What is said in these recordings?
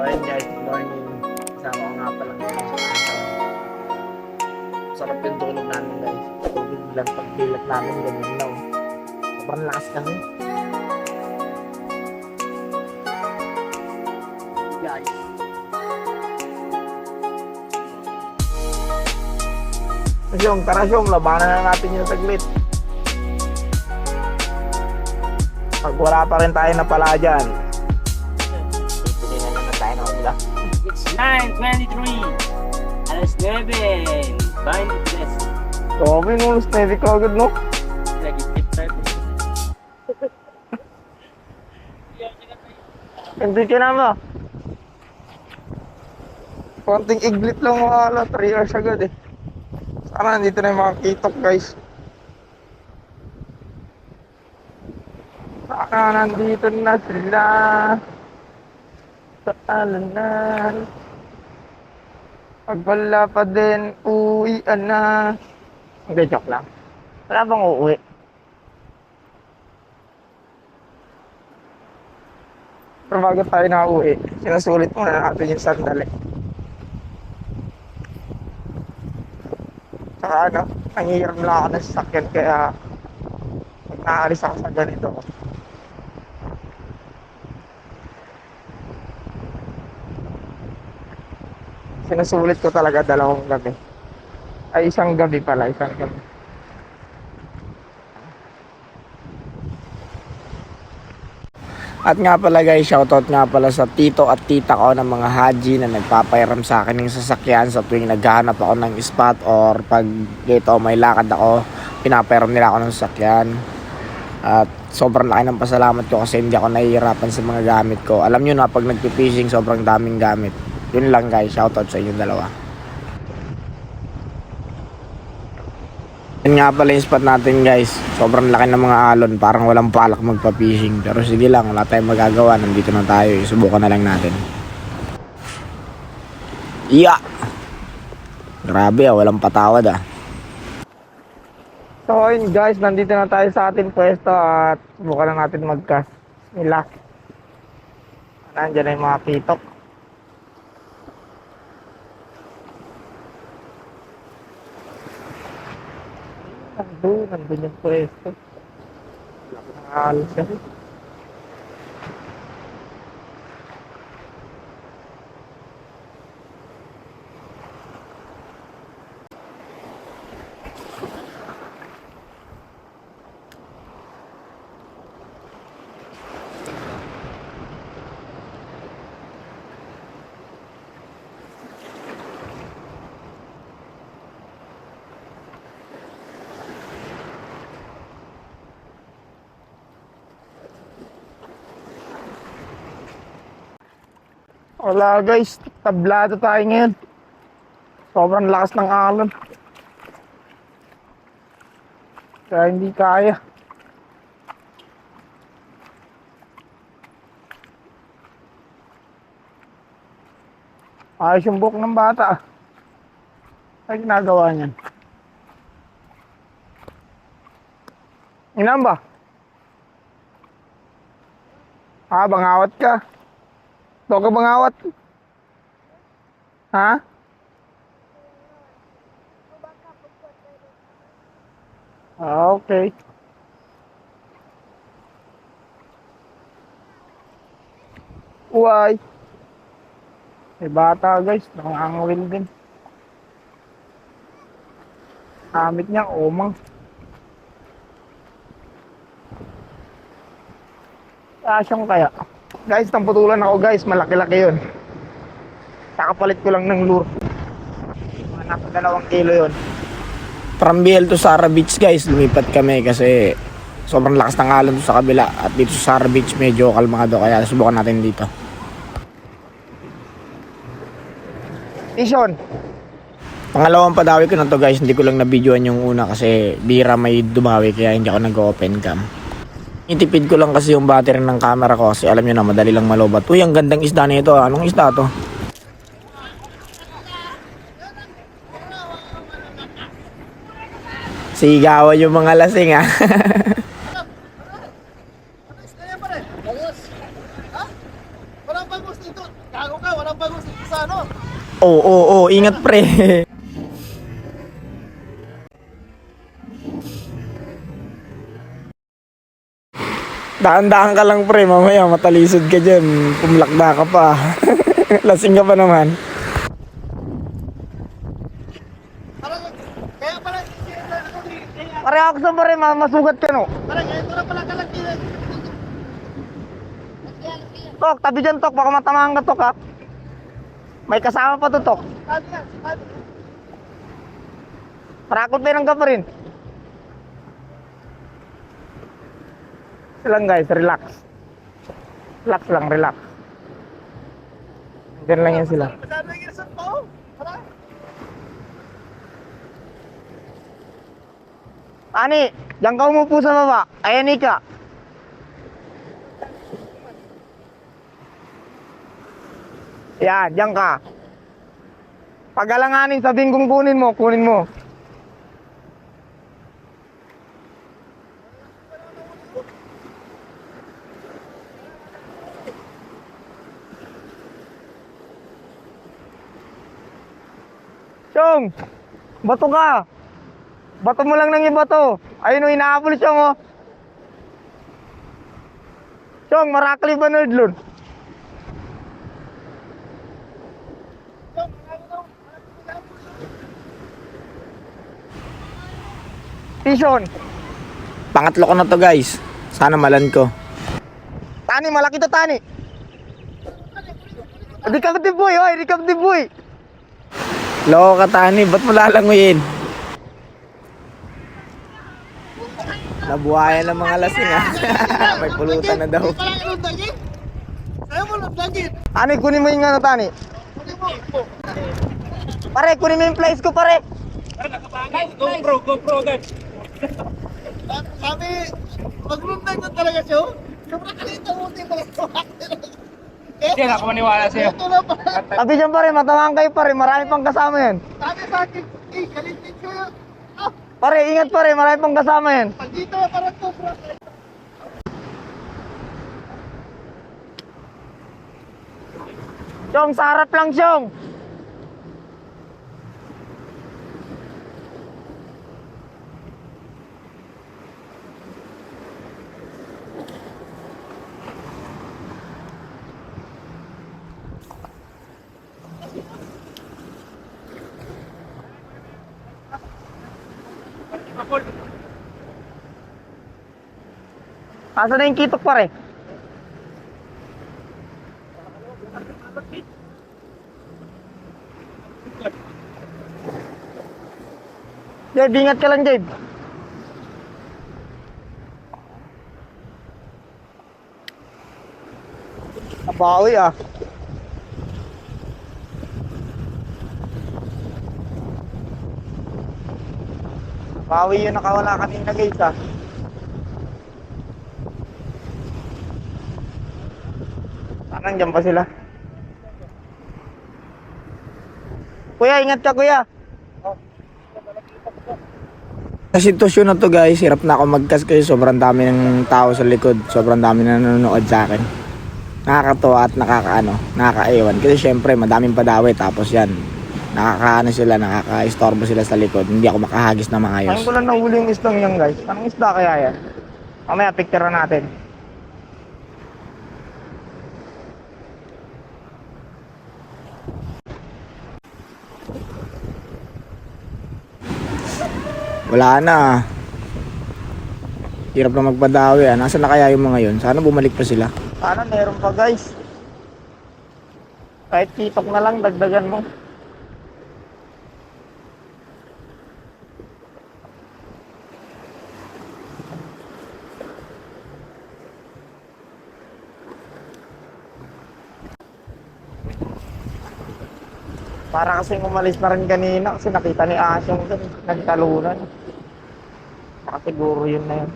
ayun guys, good morning. Kasama ko nga pala ngayon sa araw. Sarap yung tulog namin guys. Tubig lang pagbilat namin ganyan daw. Sobrang lakas kasi. Guys. Syong, tara Syong, labanan na natin yung saglit. Pag wala pa rin tayo na pala dyan, pipilihan na tayo ng ulam. It's 9:23. Alas 9. 23. Sabi nung steady ka agad, no? Lagi tip tayo. Hindi ka na ba? Konting iglit lang wala, 3 hours agad eh. Sana nandito na yung mga kitok guys. Sana nandito na sila. Sa alanan. Pag wala pa din, uwian na. Okay, joke lang. Wala bang uuwi? Pero bago tayo na uuwi, sinusulit muna natin yung sandali. Saka ano, nangihiram lang ako ng sasakyan kaya pag naalis ako sa ganito. Sinusulit ko talaga 2 gabi. Ay, 1 gabi pala, 1 gabi. At nga pala guys, shoutout nga pala sa tito at tita ko ng mga haji na nagpapairam sa akin ng sasakyan sa tuwing naghahanap ako ng spot or pag dito may lakad ako, pinapairam nila ako ng sasakyan. At sobrang laki ng pasalamat ko kasi hindi ako nahihirapan sa mga gamit ko. Alam nyo na pag nagpipishing sobrang daming gamit. Yun lang guys, shoutout sa inyong dalawa. Yan nga pala yung spot natin guys. Sobrang laki ng mga alon. Parang walang palak magpa-fishing. Pero sige lang, wala tayong magagawa. Nandito na tayo. Isubukan na lang natin. Yeah! Grabe walang patawad So ayun guys, nandito na tayo sa ating pwesto. At subukan na natin mag-cast nila. Nandiyan na yung mga kitok. Nandun yung pwesto. Laki ng alos kasi. Wala guys, tablado tayo ngayon. Sobrang lakas ng alon. Kaya hindi kaya. Ayos yung buhok ng bata. Ay ginagawa niyan. Ilan ba? Bangawat ka. Ito ka bangawat? Ha? Okay. Uy. May bata guys, nakangawil din. Gamit niya, umang. Asyong kaya. Guys, tamputulan ako guys, malaki-laki yun. Kakapalit ko lang ng lure. Mga nasa 2 kilo yun. From BL to Sara Beach guys, lumipat kami kasi sobrang lakas ng alon sa kabila. At dito sa Sara Beach medyo kalmado kaya subukan natin dito. Tishon! Pangalawang padawi ko na to guys, hindi ko lang na-videoan yung una kasi bira may dumawi kaya hindi ako nag-open cam. Itipid ko lang kasi yung battery ng camera ko kasi alam nyo na madali lang malobat. Uy, ang gandang isda nito. Anong isda to? Sigawan yung mga lasing Walang bagos dito. Gago ka, walang bagos dito sa ano. Oo, ingat pre. Daan-daan ka lang pre, mamaya matalisod ka dyan. Pumlakda ka pa. Lasing ka pa naman. Parang, kaya pala, Pare ako sa pare, masugat ka no. parang ito na pala kalaki. Tok, tabi dyan Tok, baka matamaan ka Tok ha. May kasama pa to Tok. Sabi nga, sabi. Parakot din ang ka pa rin. Lang guys, relax. Relax lang, relax. Diyan lang yan sila. Masyado yung isang tao. Parang, Ani, diyan ka umupo sa baba. Ayan Ika. Yan, diyan ka. Pagalanganin, sabihin kong kunin mo, kunin mo. Chong, bato ka. Bato mo lang ng iba to. Ayun o, inaabol siya mo. Chong, marakli ba nerdlun? Tison. Pangatlo ko na to guys. Sana malan ko. Tani, malaki to Tani. Recaptive boy, oy, recaptive boy. Loko ka Tani, ba't mo lalanguyin? Nabuhayan ng mga lasing ha. May pulutan na daw. parang anong daging? Sayo mo lang daging. Tani, kunin mo yung ano Tani. Kunin mo. Pare, kunin mo yung flies ko pare. GoPro agad. Sabi, maglundag na talaga siya. Oh. Sobrang kalita mo, hindi pala ito. Hindi na ako maniwala sa'yo. Ito na pala. Sabi dyan pare, matamang kayo pare. Marami pang kasama yan. Sabi sa akin, kalitin ko yun. Ah, Pare, ingat pare. Marami pang kasama yan. pag dito, parang sobra. Chong, sa harap lang Chong. Asa na yung kitok pare? Jade, ingat ka lang Jade. Nabawi ah. Nabawi yung nakawala kanina guys ah. Saan dyan pa sila? Kuya, ingat ka kuya. Sa sitwasyon na to guys, hirap na ako magkas kasi sobrang dami ng tao sa likod. Sobrang dami na nanonood sa akin. Nakakatuwa at nakakaiwan. Kasi syempre madaming padawit tapos yan. Nakaka-istorbo sila sa likod. Hindi ako makahagis na maayos. Ngayon ko lang nahuli yung isdang yan guys. Anong isda kaya yan? Mamaya picture natin. Wala na. Hirap na magpadawi ah. Nasaan na kaya yung mga yun? Sana bumalik pa sila. Sana meron pa guys. Kahit kitok na lang, dagdagan mo. Para kasing umalis na rin kanina kasi nakita ni Asyong doon, nagtalunan. Baka siguro yun na yun.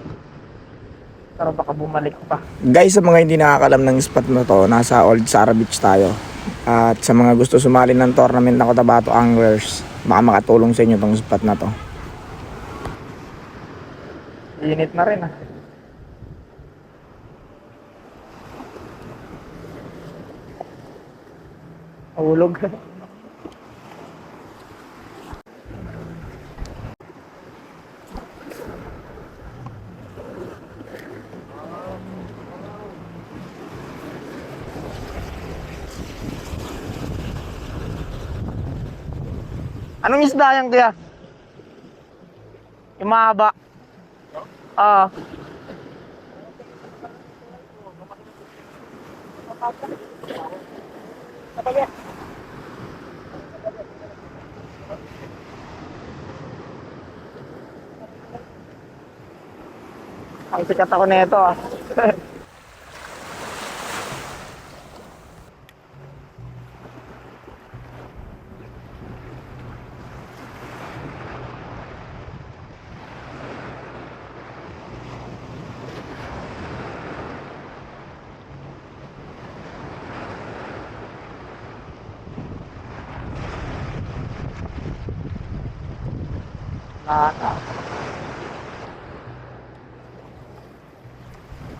Pero baka bumalik pa. Guys, sa mga hindi nakakalam ng spot na to, nasa Old Sara Beach tayo. At sa mga gusto sumali ng tournament ng Cotabato Anglers, baka makatulong sa inyo tong spot na to. Init na rin ah. Hulog. Anong isda yan, kuya? Yung mahaba. Ah. Ang sikat ako nito ah.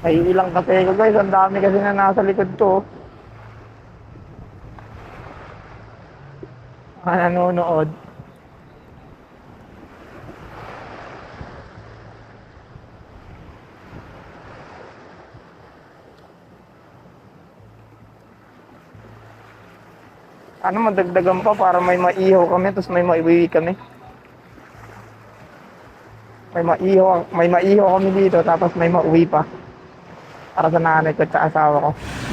May ilang kape ko guys, ang dami kasi na nasa likod ko. Mga nanonood. Ano madagdagan pa para may maihaw kami, tapos may maiwiwi kami. May maihaw kami dito, tapos may mauwi pa. Para sa nanay ko at sa asawa ko.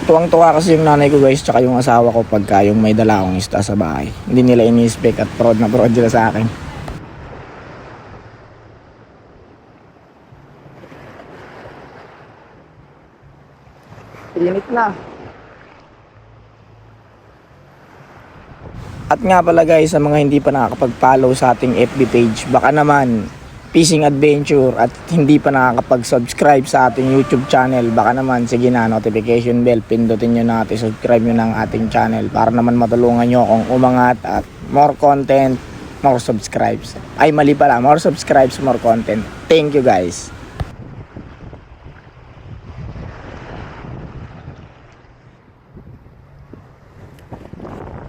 Tuwang-tuwa kasi yung nanay ko guys, tsaka yung asawa ko pagka yung may dala akong isda sa bahay. Hindi nila ini-spec at proud na proud sila sa akin. Init na. At nga pala guys, sa mga hindi pa nakakapag-follow sa ating FB page, baka naman Fishing Adventure at hindi pa nakakapag-subscribe sa ating YouTube channel, baka naman sige na, notification bell, pindutin nyo na at subscribe nyo ng ating channel para naman matulungan nyo akong umangat at more content, more subscribes. Ay mali pala, more subscribes, more content. Thank you guys.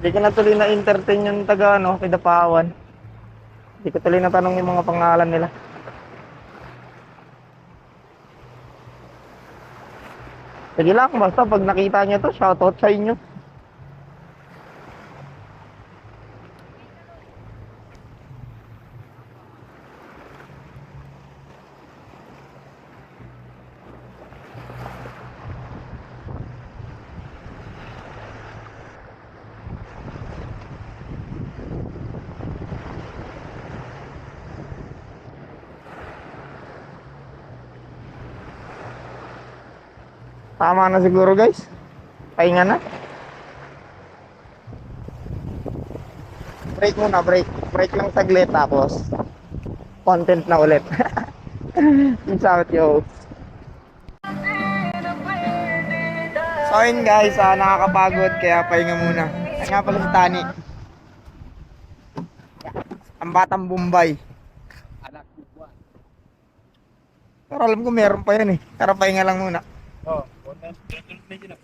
Hindi ko na tuloy na entertain yung taga kay Dapawan. Hindi ko tuloy natanong yung mga pangalan nila. Sige lang, basta pag nakita nyo to, shoutout sa inyo. Tama na siguro guys. Pahinga na. Break muna, break. Break lang saglit tapos content na ulit. Peace out yo. So yun guys, nakakapagod kaya pahinga muna. Ay nga pala si Tani. Ang batang Bombay. Pero alam ko meron pa yan eh. Pero pahinga lang muna. Oh, content na